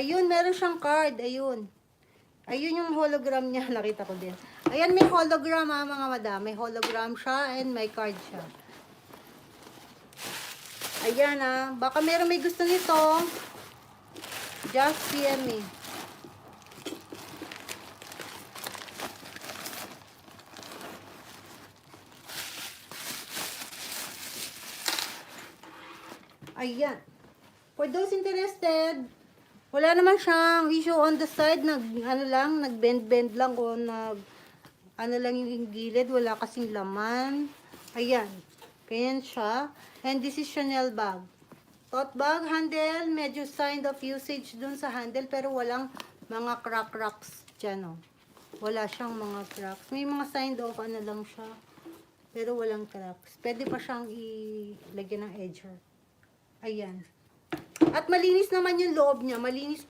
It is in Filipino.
Ayun, meron siyang card. Ayun. Ayun yung hologram niya. Nakita ko din. Ayan, may hologram ha, mga madam. May hologram siya and may card siya. Ayan ha. Baka meron may gusto nito. Just PM me. Ayan. For those interested, wala naman siyang issue on the side. Nag-bend-bend lang o ano lang yung gilid. Wala kasing laman. Ayan. Ganyan siya. And this is Chanel bag. Tote bag, handle. Medyo sign of usage dun sa handle. Pero walang mga crack-cracks dyan, oh. Wala siyang mga cracks. May mga sign of ano lang siya. Pero walang cracks. Pwede pa siyang ilagyan ng edger. Ayan. At malinis naman yung loob niya. Malinis